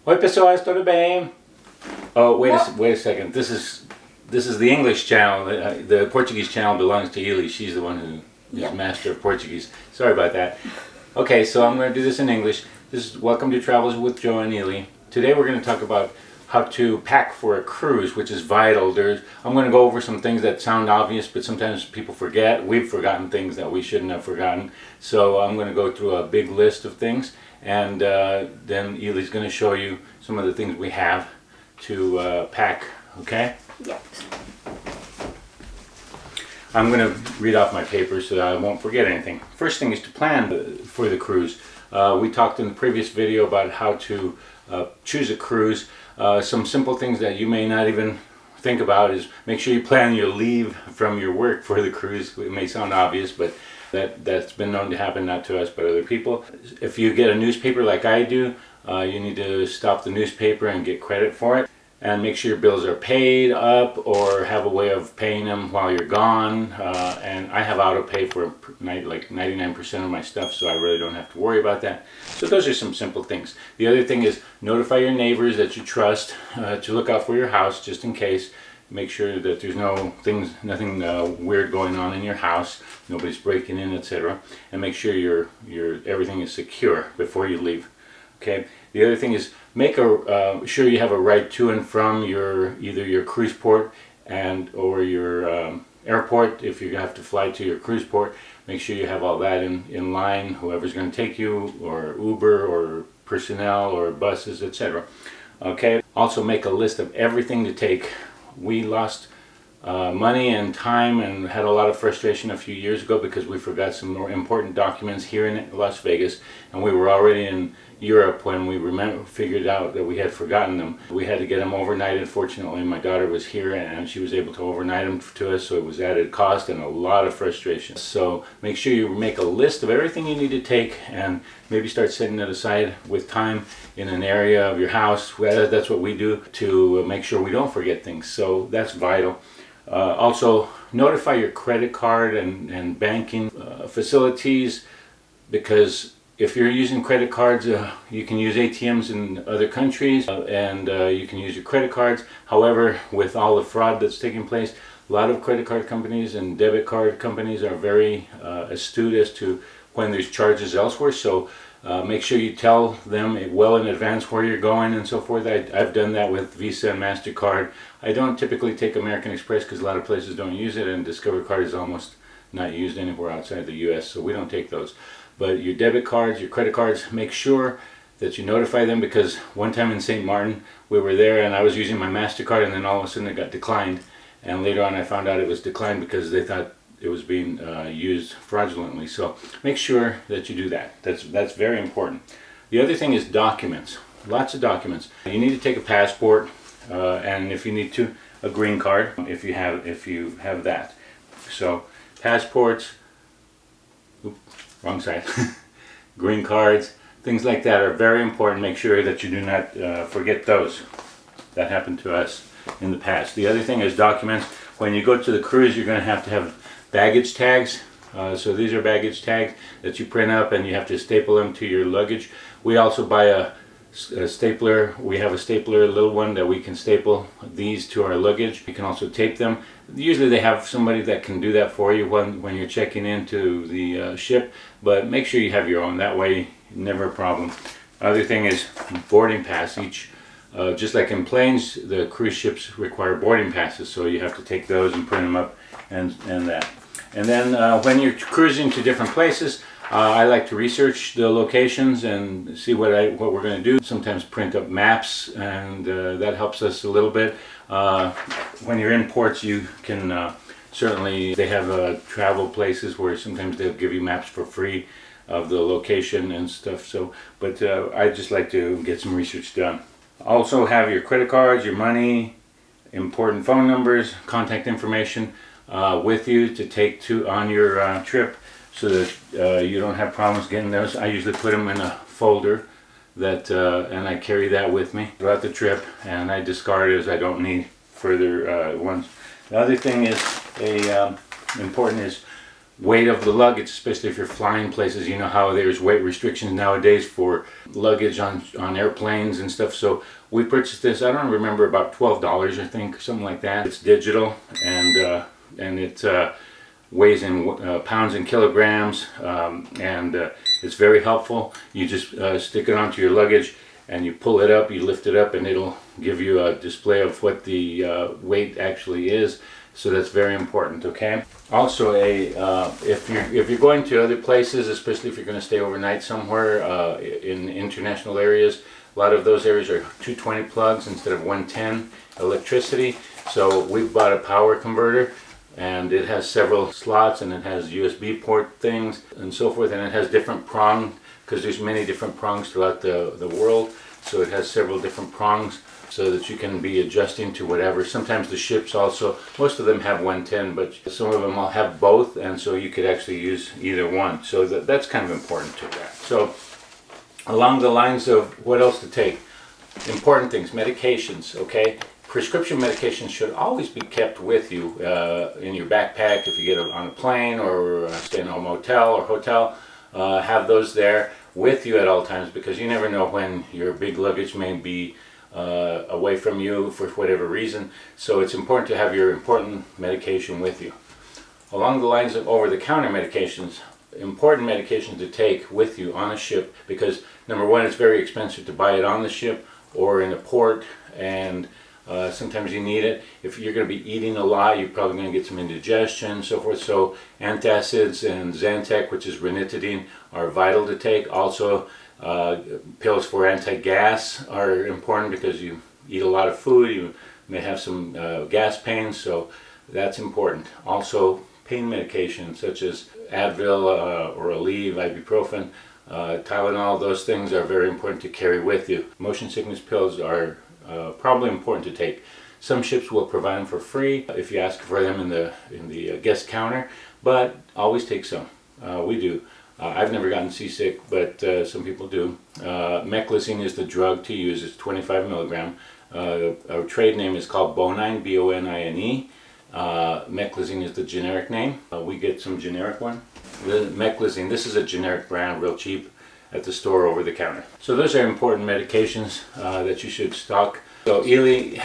Oi pessoas, tudo bem? Oh, wait a second. This is the English channel. The Portuguese channel belongs to Ili. She's the one who is master of Portuguese. Sorry about that. Okay, so I'm going to do this in English. This is Welcome to Travels with Joe and Ili. Today we're going to talk about how to pack for a cruise, which is vital. I'm going to go over some things that sound obvious, but sometimes people forget. We've forgotten things that we shouldn't have forgotten. So I'm going to go through a big list of things, and then Ili's going to show you some of the things we have to pack, okay? Yep. I'm going to read off my papers so that I won't forget anything. First thing is to plan for the cruise. We talked in the previous video about how to choose a cruise. Some simple things that you may not even think about is make sure you plan your leave from your work for the cruise. It may sound obvious, but that's been known to happen, not to us but other people. If you get a newspaper like I do, you need to stop the newspaper and get credit for it. And make sure your bills are paid up or have a way of paying them while you're gone. And I have auto pay for like 99% of my stuff, so I really don't have to worry about that. So those are some simple things. The other thing is notify your neighbors that you trust to look out for your house just in case. Make sure that there's nothing weird going on in your house, nobody's breaking in, etc. And make sure everything is secure before you leave. Okay. The other thing is make sure you have a ride to and from either your cruise port or your airport. If you have to fly to your cruise port, make sure you have all that in line. Whoever's going to take you, or Uber, or personnel, or buses, etc. Okay. Also make a list of everything to take. We lost money and time and had a lot of frustration a few years ago because we forgot some more important documents here in Las Vegas, and we were already in Europe when we figured out that we had forgotten them. We had to get them overnighted. Fortunately, my daughter was here and she was able to overnight them to us, so it was added cost and a lot of frustration. So make sure you make a list of everything you need to take and maybe start setting it aside with time in an area of your house. That's what we do to make sure we don't forget things, so that's vital. Also, notify your credit card and banking facilities, because if you're using credit cards, you can use ATMs in other countries and you can use your credit cards. However, with all the fraud that's taking place, a lot of credit card companies and debit card companies are very astute as to when there's charges elsewhere. So make sure you tell them well in advance where you're going and so forth. I've done that with Visa and MasterCard. I don't typically take American Express because a lot of places don't use it, and Discover Card is almost not used anywhere outside the US, so we don't take those. But your debit cards, your credit cards, make sure that you notify them, because one time in St. Martin we were there and I was using my MasterCard and then all of a sudden it got declined, and later on I found out it was declined because they thought it was being used fraudulently. So make sure that you do that. That's very important. The other thing is documents. Lots of documents. You need to take a passport, and if you need to, a green card if you have that. So passports, wrong side, green cards, things like that are very important. Make sure that you do not forget those. That happened to us in the past. The other thing is documents. When you go to the cruise, you're going to have baggage tags. So these are baggage tags that you print up and you have to staple them to your luggage. We also buy a stapler. We have a stapler, a little one, that we can staple these to our luggage. You can also tape them. Usually they have somebody that can do that for you when you're checking into the ship, but make sure you have your own. That way, never a problem. Other thing is boarding pass. Just like in planes, the cruise ships require boarding passes, so you have to take those and print them up and that. And then when you're cruising to different places, I like to research the locations and see what we're going to do. Sometimes print up maps, and that helps us a little bit. When you're in ports, you can certainly, they have travel places where sometimes they'll give you maps for free of the location and stuff. So, but I just like to get some research done. Also have your credit cards, your money, important phone numbers, contact information with you to take on your trip, so that you don't have problems getting those. I usually put them in a folder and I carry that with me throughout the trip, and I discard as I don't need further ones. The other thing is important is weight of the luggage, especially if you're flying places. You know how there's weight restrictions nowadays for luggage on airplanes and stuff. So we purchased this, I don't remember, about $12 I think, something like that. It's digital, and it weighs in pounds and kilograms, and it's very helpful. You just stick it onto your luggage and you pull it up, you lift it up, and it'll give you a display of what the weight actually is. So that's very important, okay? Also, if you're going to other places, especially if you're going to stay overnight somewhere in international areas, a lot of those areas are 220 plugs instead of 110 electricity. So we've bought a power converter, and it has several slots, and it has USB port things and so forth, and it has different prongs, because there's many different prongs throughout the world. So it has several different prongs so that you can be adjusting to whatever. Sometimes the ships also, most of them have 110, but some of them will have both, and so you could actually use either one. So that's kind of important to that. So along the lines of what else to take, important things, medications, okay? Prescription medications should always be kept with you in your backpack if you get on a plane or stay in a motel or hotel. Have those there with you at all times, because you never know when your big luggage may be away from you for whatever reason. So it's important to have your important medication with you. Along the lines of over-the-counter medications, important medication to take with you on a ship, because number one, it's very expensive to buy it on the ship or in a port, and sometimes you need it. If you're going to be eating a lot, you're probably going to get some indigestion and so forth. So antacids and Zantac, which is ranitidine, are vital to take. Also, pills for anti-gas are important, because you eat a lot of food, you may have some gas pains, so that's important. Also, pain medication such as Advil or Aleve, ibuprofen, Tylenol, those things are very important to carry with you. Motion sickness pills are probably important to take. Some ships will provide them for free if you ask for them in the guest counter, but always take some. We do. I've never gotten seasick, but some people do. Meclizine is the drug to use. It's 25 milligram. Our trade name is called Bonine, B-O-N-I-N-E. Meclizine is the generic name. We get some generic one. The Meclizine, this is a generic brand, real cheap, at the store over the counter. So those are important medications that you should stock. So Ely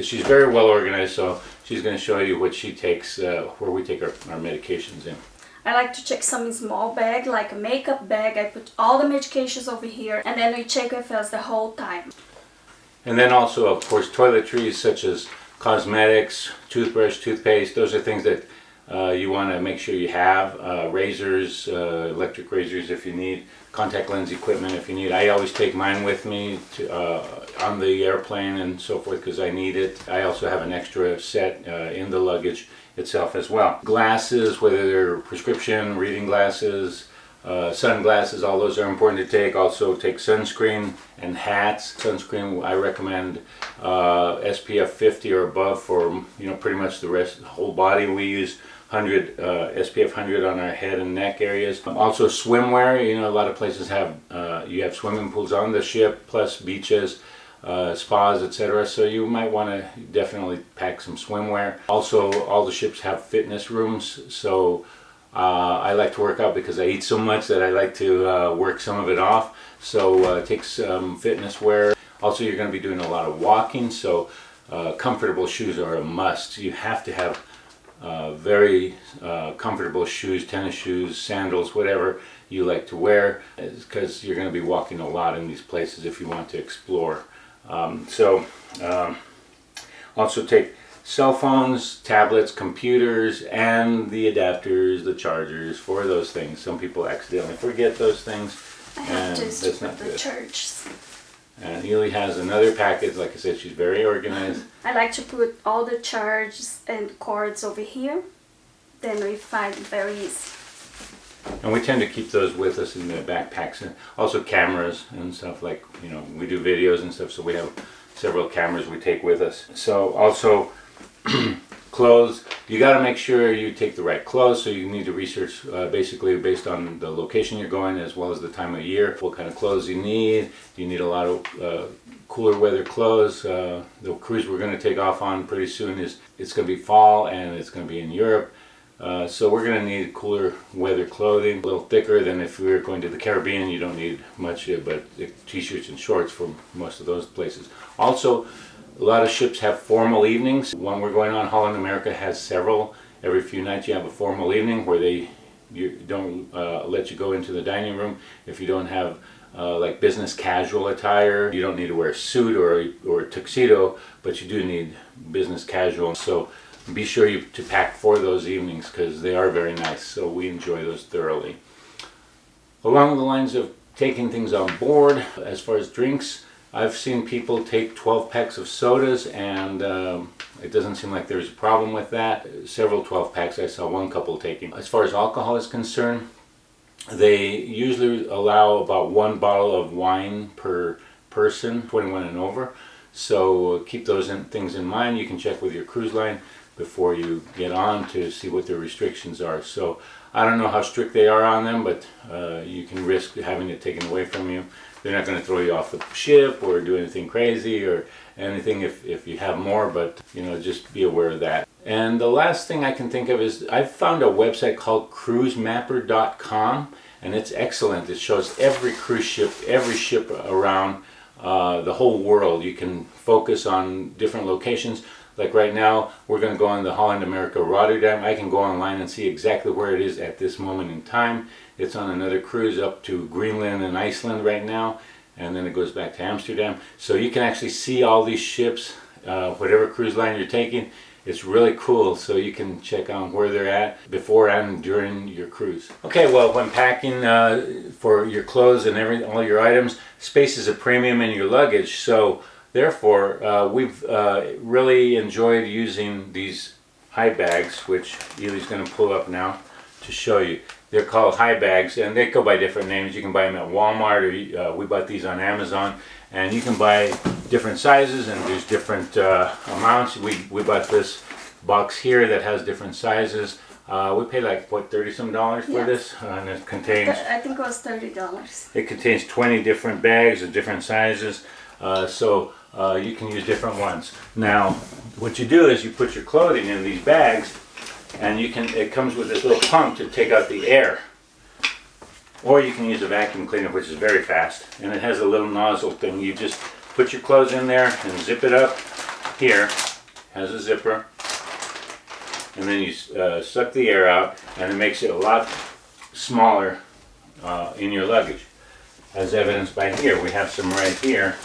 she's very well organized, so she's going to show you what she takes, where we take our medications in. I like to check some small bag, like a makeup bag. I put all the medications over here, and then we check with us the whole time. And then also, of course, toiletries such as cosmetics, toothbrush, toothpaste. Those are things that you want to make sure you have. Razors, electric razors if you need, contact lens equipment if you need. I always take mine with me on the airplane and so forth, because I need it. I also have an extra set in the luggage itself as well. Glasses, whether they're prescription, reading glasses, sunglasses, all those are important to take. Also take sunscreen and hats. Sunscreen, I recommend SPF 50 or above for pretty much the whole body. We use SPF 100 on our head and neck areas. Also swimwear, a lot of places have you have swimming pools on the ship, plus beaches, spas, etc. So you might want to definitely pack some swimwear. Also, all the ships have fitness rooms, so I like to work out because I eat so much that I like to work some of it off. So take some fitness wear. Also, you're going to be doing a lot of walking, so comfortable shoes are a must. You have to have very comfortable shoes, tennis shoes, sandals, whatever you like to wear, because you're going to be walking a lot in these places if you want to explore. Also take cell phones, tablets, computers, and the adapters, the chargers for those things. Some people accidentally forget those things, and that's not good. And Ely has another package. Like I said, she's very organized. I like to put all the charges and cords over here. Then we find it very easy. And we tend to keep those with us in the backpacks, and also cameras and stuff. Like, we do videos and stuff, so we have several cameras we take with us. So also clothes, you got to make sure you take the right clothes, so you need to research basically based on the location you're going as well as the time of year, what kind of clothes you need. You need a lot of cooler weather clothes. The cruise we're going to take off on pretty soon it's going to be fall, and it's going to be in Europe. So we're going to need cooler weather clothing, a little thicker than if we were going to the Caribbean. You don't need much, but t-shirts and shorts for most of those places. Also, a lot of ships have formal evenings. When we're going on, Holland America has several. Every few nights you have a formal evening where you don't let you go into the dining room if you don't have like business casual attire. You don't need to wear a suit or a tuxedo, but you do need business casual. So be sure to pack for those evenings because they are very nice. So we enjoy those thoroughly. Along the lines of taking things on board, as far as drinks, I've seen people take 12 packs of sodas, and it doesn't seem like there's a problem with that. Several 12 packs I saw one couple taking. As far as alcohol is concerned, they usually allow about 1 bottle of wine per person, 21 and over. So keep those things in mind. You can check with your cruise line before you get on to see what their restrictions are. So I don't know how strict they are on them, but you can risk having it taken away from you. They're not going to throw you off the ship or do anything crazy or anything if you have more, but just be aware of that. And the last thing I can think of is I've found a website called cruisemapper.com, and it's excellent. It shows every cruise ship, every ship around the whole world. You can focus on different locations. Like right now, we're going to go on the Holland America Rotterdam. I can go online and see exactly where it is at this moment in time. It's on another cruise up to Greenland and Iceland right now, and then it goes back to Amsterdam. So you can actually see all these ships, whatever cruise line you're taking. It's really cool, so you can check on where they're at before and during your cruise. Okay, well, when packing for your clothes and all your items, space is a premium in your luggage. So therefore, we've really enjoyed using these high bags, which Eli's going to pull up now to show you. They're called high bags, and they go by different names. You can buy them at Walmart, or we bought these on Amazon, and you can buy different sizes, and there's different amounts. We bought this box here that has different sizes. We paid like, what, $30-some for this? And it contains, I think it was $30. It contains 20 different bags of different sizes, so you can use different ones. Now, what you do is you put your clothing in these bags, and it comes with this little pump to take out the air. Or you can use a vacuum cleaner, which is very fast, and it has a little nozzle thing. You just put your clothes in there and zip it up. Here has a zipper, and then you suck the air out, and it makes it a lot smaller in your luggage, as evidenced by here. We have some right here,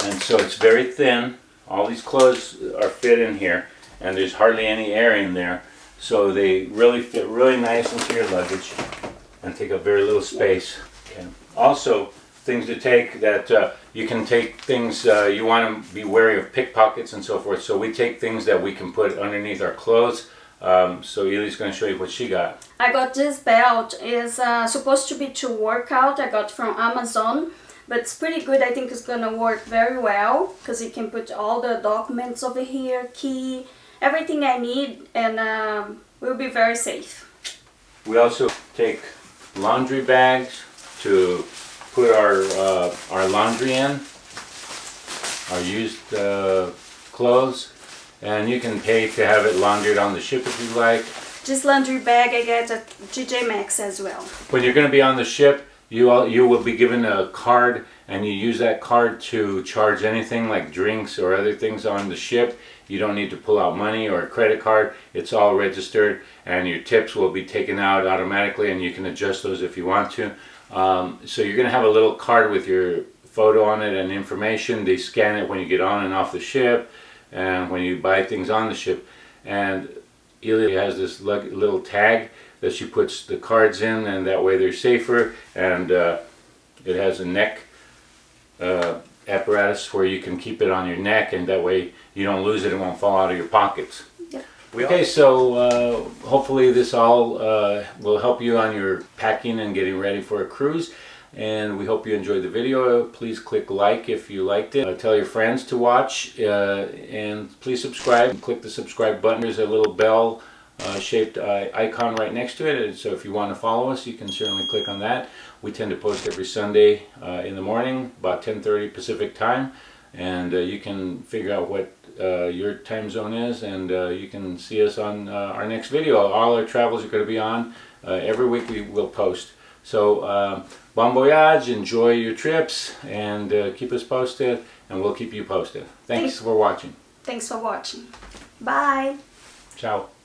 and so it's very thin. All these clothes are fit in here, and there's hardly any air in there, so they really fit really nice into your luggage and take up very little space. Okay. Also, things to take that you can take things you want to be wary of pickpockets and so forth. So we take things that we can put underneath our clothes. So Eli's going to show you what she got. I got this belt. It's supposed to be to work out. I got from Amazon. But it's pretty good. I think it's gonna work very well because you can put all the documents over here, key, everything I need, and we'll be very safe. We also take laundry bags to put our laundry in, our used clothes, and you can pay to have it laundered on the ship if you like. This laundry bag I get at TJ Maxx as well. When you're going to be on the ship, you will be given a card, and you use that card to charge anything like drinks or other things on the ship. You don't need to pull out money or a credit card. It's all registered, and your tips will be taken out automatically, and you can adjust those if you want to. So you're going to have a little card with your photo on it and information. They scan it when you get on and off the ship, and when you buy things on the ship. And Eli has this little tag that she puts the cards in, and that way they're safer. And it has a neck apparatus where you can keep it on your neck, and that way you don't lose it. It won't fall out of your pockets. Yep. Okay, so hopefully this all will help you on your packing and getting ready for a cruise. And we hope you enjoyed the video. Please click like if you liked it. Tell your friends to watch, and please subscribe. Click the subscribe button. There's a little bell shaped icon right next to it, and so if you want to follow us, you can certainly click on that. We tend to post every Sunday in the morning, about 10:30 Pacific time. and you can figure out what your time zone is, and you can see us on our next video. All our travels are going to be on. Every week we will post. So bon voyage, enjoy your trips, and keep us posted, and we'll keep you posted. Thanks for watching. Thanks for watching. Bye. Ciao.